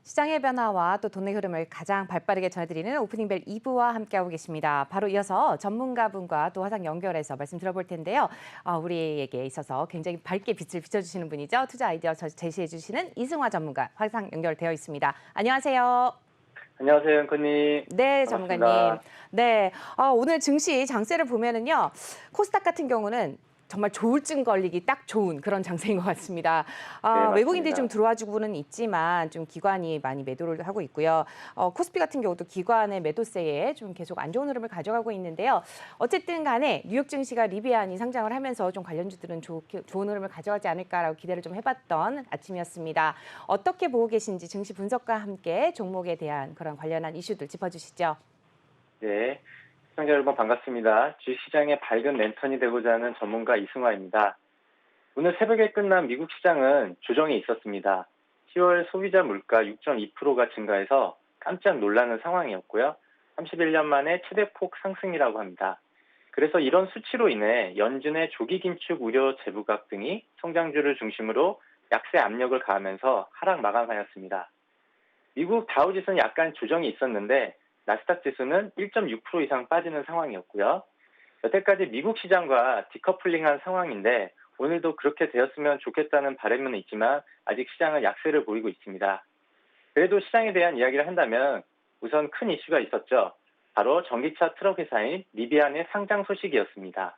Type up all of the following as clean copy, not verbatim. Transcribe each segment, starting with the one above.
시장의 변화와 또 돈의 흐름을 가장 발빠르게 전해드리는 오프닝벨 2부와 함께하고 계십니다. 바로 이어서 전문가분과 또 화상 연결해서 말씀 들어볼 텐데요. 우리에게 있어서 굉장히 밝게 빛을 비춰주시는 분이죠. 투자 아이디어 제시해주시는 이승화 전문가 화상 연결되어 있습니다. 안녕하세요. 안녕하세요, 앵커님. 네, 전문가님. 반갑습니다. 네, 오늘 증시 장세를 보면은요, 코스닥 같은 경우는 정말 조울증 걸리기 딱 좋은 그런 장세인 것 같습니다. 네, 외국인들이 좀 맞습니다. 들어와주고는 있지만 좀 기관이 많이 매도를 하고 있고요. 코스피 같은 경우도 기관의 매도세에 좀 계속 안 좋은 흐름을 가져가고 있는데요. 어쨌든 간에 뉴욕 증시가 리비안이 상장을 하면서 좀 관련주들은 좋은 흐름을 가져가지 않을까라고 기대를 좀 해봤던 아침이었습니다. 어떻게 보고 계신지 증시 분석과 함께 종목에 대한 그런 관련한 이슈들 짚어주시죠. 네, 시청자 여러분 반갑습니다. 주식시장의 밝은 랜턴이 되고자 하는 전문가 이승화입니다. 오늘 새벽에 끝난 미국 시장은 조정이 있었습니다. 10월 소비자 물가 6.2%가 증가해서 깜짝 놀라는 상황이었고요. 31년 만에 최대폭 상승이라고 합니다. 그래서 이런 수치로 인해 연준의 조기 긴축 우려 재부각 등이 성장주를 중심으로 약세 압력을 가하면서 하락 마감하였습니다. 미국 다우지수는 약간 조정이 있었는데 나스닥 지수는 1.6% 이상 빠지는 상황이었고요. 여태까지 미국 시장과 디커플링한 상황인데 오늘도 그렇게 되었으면 좋겠다는 바람은 있지만 아직 시장은 약세를 보이고 있습니다. 그래도 시장에 대한 이야기를 한다면 우선 큰 이슈가 있었죠. 바로 전기차 트럭 회사인 리비안의 상장 소식이었습니다.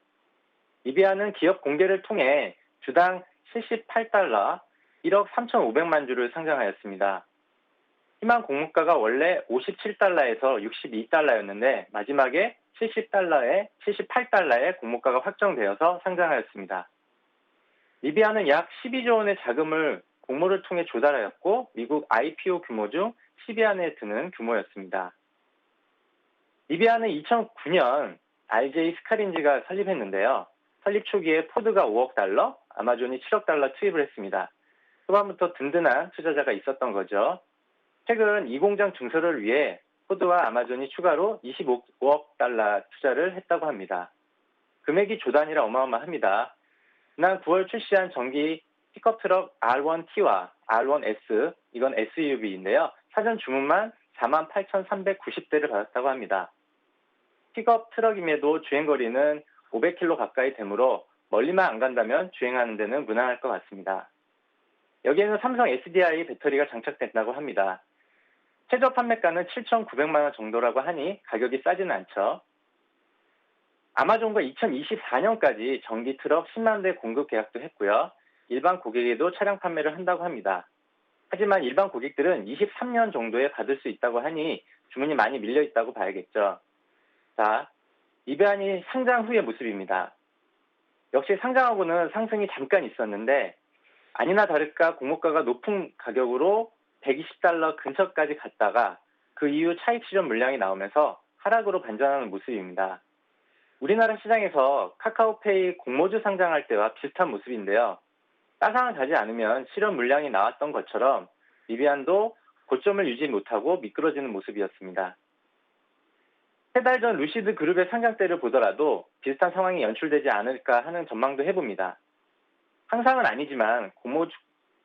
리비안은 기업 공개를 통해 주당 78달러, 1억 3,500만 주를 상장하였습니다. 희망 공모가가 원래 57달러에서 62달러였는데 마지막에 78달러에 공모가가 확정되어서 상장하였습니다. 리비아는 약 12조 원의 자금을 공모를 통해 조달하였고 미국 IPO 규모 중 10위 안에 드는 규모였습니다. 리비아는 2009년 RJ 스카린지가 설립했는데요. 설립 초기에 포드가 5억 달러, 아마존이 7억 달러 투입을 했습니다. 초반부터 든든한 투자자가 있었던 거죠. 최근 이 공장 증설을 위해 포드와 아마존이 추가로 25억 달러 투자를 했다고 합니다. 금액이 조단위라 어마어마합니다. 지난 9월 출시한 전기 픽업 트럭 R1T와 R1S, 이건 SUV인데요. 사전 주문만 48,390대를 받았다고 합니다. 픽업 트럭임에도 주행거리는 500km 가까이 되므로 멀리만 안 간다면 주행하는 데는 무난할 것 같습니다. 여기에는 삼성 SDI 배터리가 장착된다고 합니다. 최저 판매가는 7,900만 원 정도라고 하니 가격이 싸지는 않죠. 아마존과 2024년까지 전기 트럭 10만 대 공급 계약도 했고요. 일반 고객에도 차량 판매를 한다고 합니다. 하지만 일반 고객들은 23년 정도에 받을 수 있다고 하니 주문이 많이 밀려 있다고 봐야겠죠. 자, 리비안이 상장 후의 모습입니다. 역시 상장하고는 상승이 잠깐 있었는데 아니나 다를까 공모가가 높은 가격으로 120달러 근처까지 갔다가 그 이후 차익 실현 물량이 나오면서 하락으로 반전하는 모습입니다. 우리나라 시장에서 카카오페이 공모주 상장할 때와 비슷한 모습인데요. 따상을 타지 않으면 실현 물량이 나왔던 것처럼 리비안도 고점을 유지 못하고 미끄러지는 모습이었습니다. 세 달 전 루시드 그룹의 상장 때를 보더라도 비슷한 상황이 연출되지 않을까 하는 전망도 해봅니다. 항상은 아니지만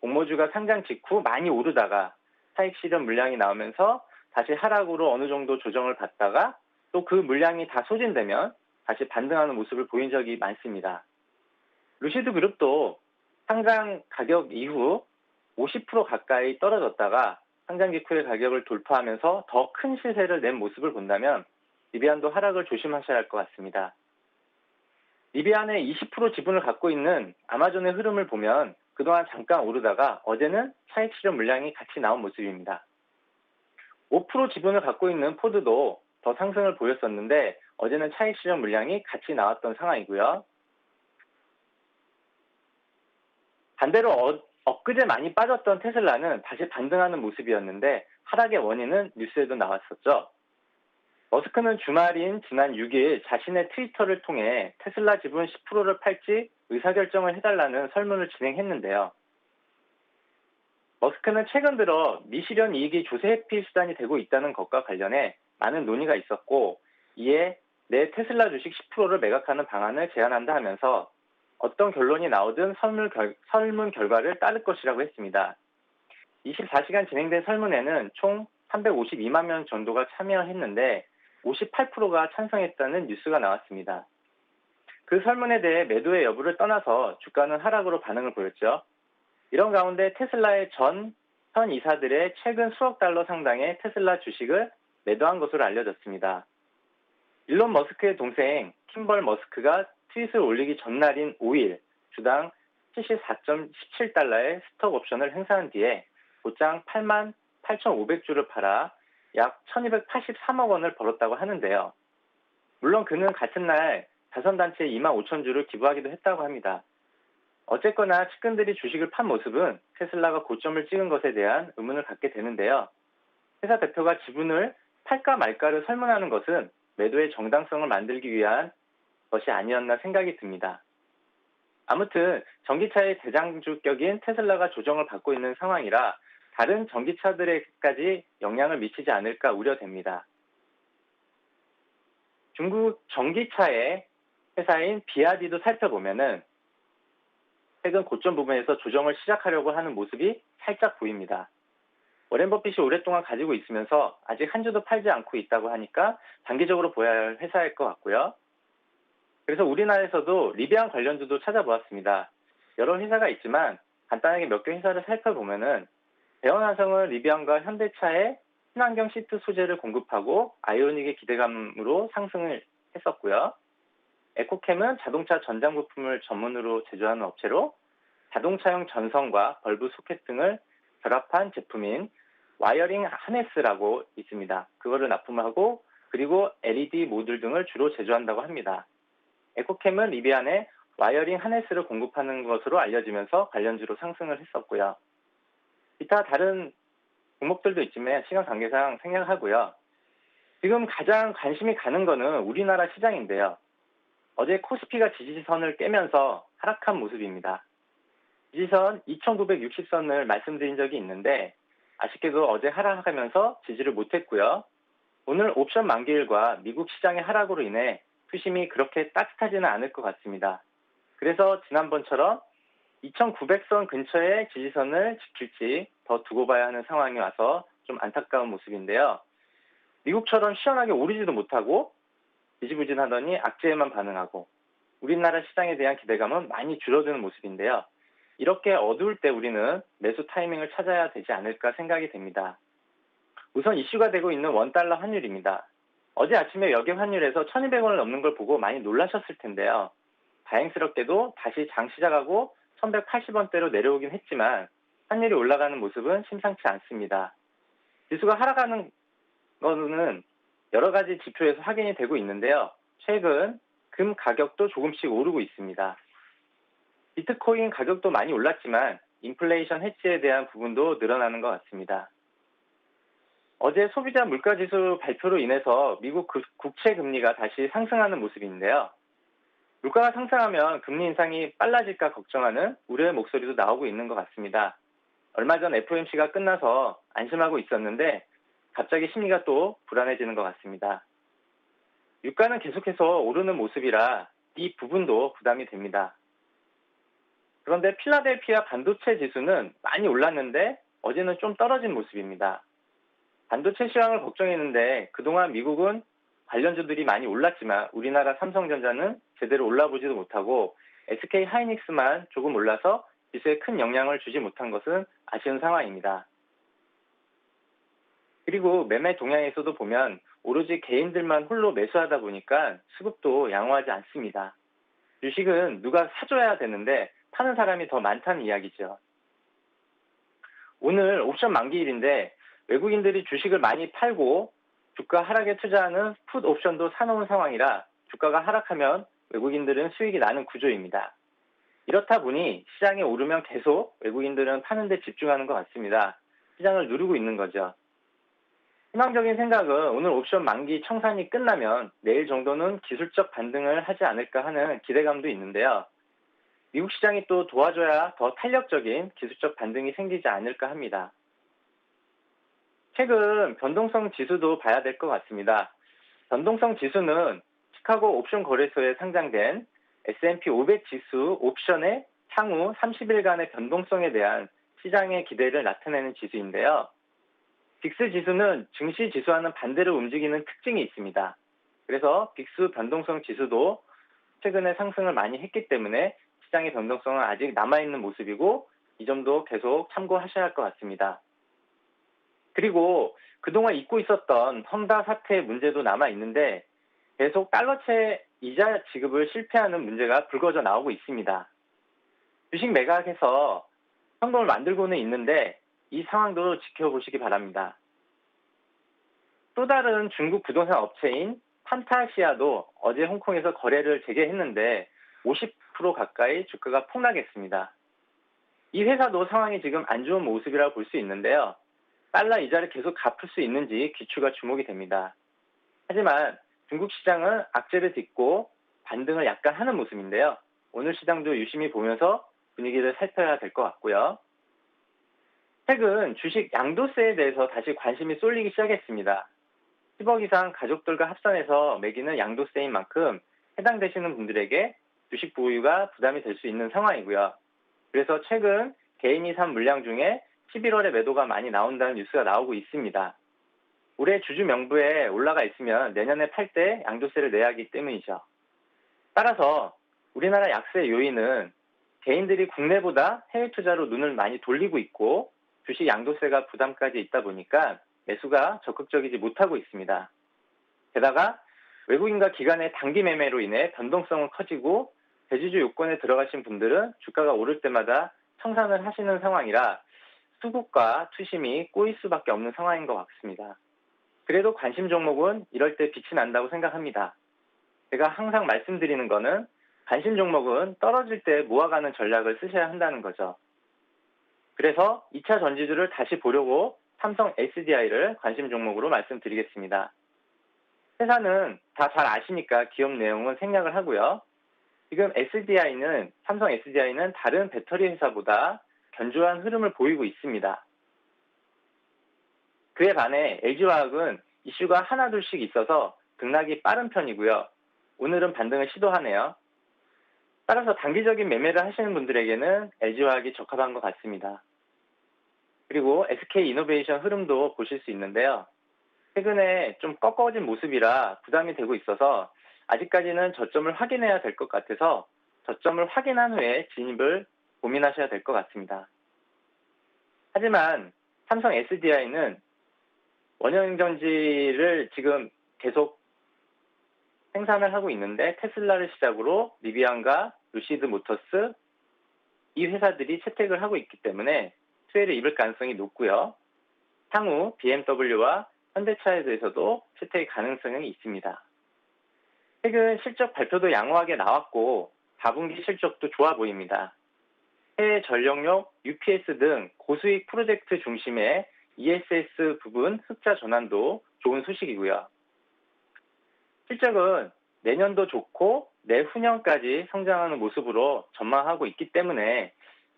공모주가 상장 직후 많이 오르다가 차익 실현 물량이 나오면서 다시 하락으로 어느 정도 조정을 받다가 또 그 물량이 다 소진되면 다시 반등하는 모습을 보인 적이 많습니다. 루시드 그룹도 상장 가격 이후 50% 가까이 떨어졌다가 상장 직후의 가격을 돌파하면서 더 큰 시세를 낸 모습을 본다면 리비안도 하락을 조심하셔야 할 것 같습니다. 리비안의 20% 지분을 갖고 있는 아마존의 흐름을 보면 그동안 잠깐 오르다가 어제는 차익 실현 물량이 같이 나온 모습입니다. 5% 지분을 갖고 있는 포드도 더 상승을 보였었는데 어제는 차익 실현 물량이 같이 나왔던 상황이고요. 반대로 엊그제 많이 빠졌던 테슬라는 다시 반등하는 모습이었는데 하락의 원인은 뉴스에도 나왔었죠. 머스크는 주말인 지난 6일 자신의 트위터를 통해 테슬라 지분 10%를 팔지 의사결정을 해달라는 설문을 진행했는데요. 머스크는 최근 들어 미실현 이익이 조세 회피 수단이 되고 있다는 것과 관련해 많은 논의가 있었고 이에 내 테슬라 주식 10%를 매각하는 방안을 제안한다 하면서 어떤 결론이 나오든 설문 결과를 따를 것이라고 했습니다. 24시간 진행된 설문에는 총 352만 명 정도가 참여했는데 58%가 찬성했다는 뉴스가 나왔습니다. 그 설문에 대해 매도의 여부를 떠나서 주가는 하락으로 반응을 보였죠. 이런 가운데 테슬라의 전 현 이사들의 최근 수억 달러 상당의 테슬라 주식을 매도한 것으로 알려졌습니다. 일론 머스크의 동생 킴벌 머스크가 트윗을 올리기 전날인 5일 주당 74.17달러의 스톡 옵션을 행사한 뒤에 곧장 8만 8,500주를 팔아 약 1,283억 원을 벌었다고 하는데요. 물론 그는 같은 날 자선단체에 2만 5천 주를 기부하기도 했다고 합니다. 어쨌거나 측근들이 주식을 판 모습은 테슬라가 고점을 찍은 것에 대한 의문을 갖게 되는데요. 회사 대표가 지분을 팔까 말까를 설문하는 것은 매도의 정당성을 만들기 위한 것이 아니었나 생각이 듭니다. 아무튼 전기차의 대장주격인 테슬라가 조정을 받고 있는 상황이라 다른 전기차들에까지 영향을 미치지 않을까 우려됩니다. 중국 전기차의 회사인 비아디도 살펴보면은 최근 고점 부분에서 조정을 시작하려고 하는 모습이 살짝 보입니다. 워렌 버핏이 오랫동안 가지고 있으면서 아직 한 주도 팔지 않고 있다고 하니까 단기적으로 보아야 할 회사일 것 같고요. 그래서 우리나라에서도 리비안 관련주도 찾아보았습니다. 여러 회사가 있지만 간단하게 몇 개 회사를 살펴보면은 대원화성은 리비안과 현대차에 친환경 시트 소재를 공급하고 아이오닉의 기대감으로 상승을 했었고요. 에코캠은 자동차 전장 부품을 전문으로 제조하는 업체로 자동차용 전선과 벌브 소켓 등을 결합한 제품인 와이어링 하네스라고 있습니다. 그거를 납품하고 그리고 LED 모듈 등을 주로 제조한다고 합니다. 에코캠은 리비안에 와이어링 하네스를 공급하는 것으로 알려지면서 관련주로 상승을 했었고요. 기타 다른 종목들도 있지만 시간 관계상 생략하고요. 지금 가장 관심이 가는 거는 우리나라 시장인데요. 어제 코스피가 지지선을 깨면서 하락한 모습입니다. 지지선 2960선을 말씀드린 적이 있는데 아쉽게도 어제 하락하면서 지지를 못했고요. 오늘 옵션 만기일과 미국 시장의 하락으로 인해 투심이 그렇게 따뜻하지는 않을 것 같습니다. 그래서 지난번처럼 2900선 근처의 지지선을 지킬지 더 두고 봐야 하는 상황이 와서 좀 안타까운 모습인데요. 미국처럼 시원하게 오르지도 못하고 지지부진하더니 악재에만 반응하고 우리나라 시장에 대한 기대감은 많이 줄어드는 모습인데요. 이렇게 어두울 때 우리는 매수 타이밍을 찾아야 되지 않을까 생각이 됩니다. 우선 이슈가 되고 있는 원달러 환율입니다. 어제 아침에 여객 환율에서 1200원을 넘는 걸 보고 많이 놀라셨을 텐데요. 다행스럽게도 다시 장 시작하고 1180원대로 내려오긴 했지만 환율이 올라가는 모습은 심상치 않습니다. 지수가 하락하는 거는 여러 가지 지표에서 확인이 되고 있는데요. 최근 금 가격도 조금씩 오르고 있습니다. 비트코인 가격도 많이 올랐지만 인플레이션 해지에 대한 부분도 늘어나는 것 같습니다. 어제 소비자 물가지수 발표로 인해서 미국 국채 금리가 다시 상승하는 모습인데요. 물가가 상승하면 금리 인상이 빨라질까 걱정하는 우려의 목소리도 나오고 있는 것 같습니다. 얼마 전 FOMC가 끝나서 안심하고 있었는데 갑자기 심리가 또 불안해지는 것 같습니다. 유가는 계속해서 오르는 모습이라 이 부분도 부담이 됩니다. 그런데 필라델피아 반도체 지수는 많이 올랐는데 어제는 좀 떨어진 모습입니다. 반도체 시황을 걱정했는데 그동안 미국은 관련주들이 많이 올랐지만 우리나라 삼성전자는 제대로 올라보지도 못하고 SK 하이닉스만 조금 올라서 지수에 큰 영향을 주지 못한 것은 아쉬운 상황입니다. 그리고 매매 동향에서도 보면 오로지 개인들만 홀로 매수하다 보니까 수급도 양호하지 않습니다. 주식은 누가 사줘야 되는데 파는 사람이 더 많다는 이야기죠. 오늘 옵션 만기일인데 외국인들이 주식을 많이 팔고 주가 하락에 투자하는 풋 옵션도 사놓은 상황이라 주가가 하락하면 외국인들은 수익이 나는 구조입니다. 이렇다 보니 시장이 오르면 계속 외국인들은 파는 데 집중하는 것 같습니다. 시장을 누르고 있는 거죠. 희망적인 생각은 오늘 옵션 만기 청산이 끝나면 내일 정도는 기술적 반등을 하지 않을까 하는 기대감도 있는데요. 미국 시장이 또 도와줘야 더 탄력적인 기술적 반등이 생기지 않을까 합니다. 최근 변동성 지수도 봐야 될 것 같습니다. 변동성 지수는 시카고 옵션 거래소에 상장된 S&P 500 지수 옵션의 향후 30일간의 변동성에 대한 시장의 기대를 나타내는 지수인데요. 빅스 지수는 증시 지수와는 반대로 움직이는 특징이 있습니다. 그래서 빅스 변동성 지수도 최근에 상승을 많이 했기 때문에 시장의 변동성은 아직 남아있는 모습이고 이 점도 계속 참고하셔야 할 것 같습니다. 그리고 그동안 잊고 있었던 험다 사태 문제도 남아있는데 계속 달러채 이자 지급을 실패하는 문제가 불거져 나오고 있습니다. 주식 매각해서 현금을 만들고는 있는데 이 상황도 지켜보시기 바랍니다. 또 다른 중국 부동산 업체인 판타시아도 어제 홍콩에서 거래를 재개했는데 50% 가까이 주가가 폭락했습니다. 이 회사도 상황이 지금 안 좋은 모습이라고 볼 수 있는데요. 달러 이자를 계속 갚을 수 있는지 귀추가 주목이 됩니다. 하지만 중국 시장은 악재를 딛고 반등을 약간 하는 모습인데요. 오늘 시장도 유심히 보면서 분위기를 살펴야 될 것 같고요. 최근 주식 양도세에 대해서 다시 관심이 쏠리기 시작했습니다. 10억 이상 가족들과 합산해서 매기는 양도세인 만큼 해당되시는 분들에게 주식 보유가 부담이 될 수 있는 상황이고요. 그래서 최근 개인이 산 물량 중에 11월에 매도가 많이 나온다는 뉴스가 나오고 있습니다. 올해 주주 명부에 올라가 있으면 내년에 팔 때 양도세를 내야 하기 때문이죠. 따라서 우리나라 약세 요인은 개인들이 국내보다 해외 투자로 눈을 많이 돌리고 있고 주식 양도세가 부담까지 있다 보니까 매수가 적극적이지 못하고 있습니다. 게다가 외국인과 기관의 단기 매매로 인해 변동성은 커지고 대주주 요건에 들어가신 분들은 주가가 오를 때마다 청산을 하시는 상황이라 수급과 투심이 꼬일 수밖에 없는 상황인 것 같습니다. 그래도 관심 종목은 이럴 때 빛이 난다고 생각합니다. 제가 항상 말씀드리는 거는 관심 종목은 떨어질 때 모아가는 전략을 쓰셔야 한다는 거죠. 그래서 2차 전지주를 다시 보려고 삼성 SDI를 관심 종목으로 말씀드리겠습니다. 회사는 다 잘 아시니까 기업 내용은 생략을 하고요. 지금 삼성 SDI는 다른 배터리 회사보다 견조한 흐름을 보이고 있습니다. 그에 반해 LG화학은 이슈가 하나둘씩 있어서 등락이 빠른 편이고요. 오늘은 반등을 시도하네요. 따라서 단기적인 매매를 하시는 분들에게는 LG화학이 적합한 것 같습니다. 그리고 SK이노베이션 흐름도 보실 수 있는데요. 최근에 좀 꺾어진 모습이라 부담이 되고 있어서 아직까지는 저점을 확인해야 될 것 같아서 저점을 확인한 후에 진입을 고민하셔야 될 것 같습니다. 하지만 삼성 SDI는 원형전지를 지금 계속 생산을 하고 있는데 테슬라를 시작으로 리비안과 루시드 모터스 이 회사들이 채택을 하고 있기 때문에 수혜를 입을 가능성이 높고요. 향후 BMW와 현대차에 대해서도 채택 가능성이 있습니다. 최근 실적 발표도 양호하게 나왔고 4분기 실적도 좋아 보입니다. 해외 전력용, UPS 등 고수익 프로젝트 중심의 ESS 부분 흑자 전환도 좋은 소식이고요. 실적은 내년도 좋고 내후년까지 성장하는 모습으로 전망하고 있기 때문에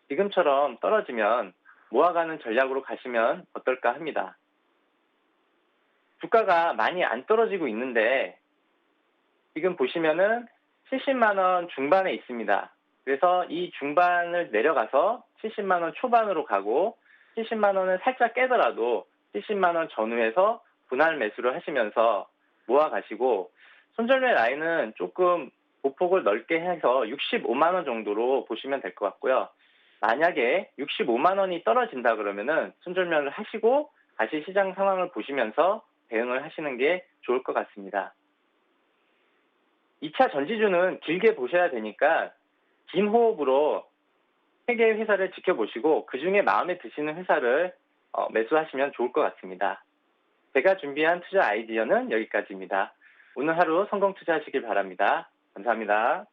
지금처럼 떨어지면 모아가는 전략으로 가시면 어떨까 합니다. 주가가 많이 안 떨어지고 있는데 지금 보시면은 70만 원 중반에 있습니다. 그래서 이 중반을 내려가서 70만 원 초반으로 가고 70만 원을 살짝 깨더라도 70만 원 전후에서 분할 매수를 하시면서 모아 가시고 손절매 라인은 조금 보폭을 넓게 해서 65만 원 정도로 보시면 될 것 같고요. 만약에 65만 원이 떨어진다 그러면은 손절매를 하시고 다시 시장 상황을 보시면서 대응을 하시는 게 좋을 것 같습니다. 2차 전지주는 길게 보셔야 되니까 긴 호흡으로 3개의 회사를 지켜보시고 그중에 마음에 드시는 회사를 매수하시면 좋을 것 같습니다. 제가 준비한 투자 아이디어는 여기까지입니다. 오늘 하루 성공 투자하시길 바랍니다. 감사합니다.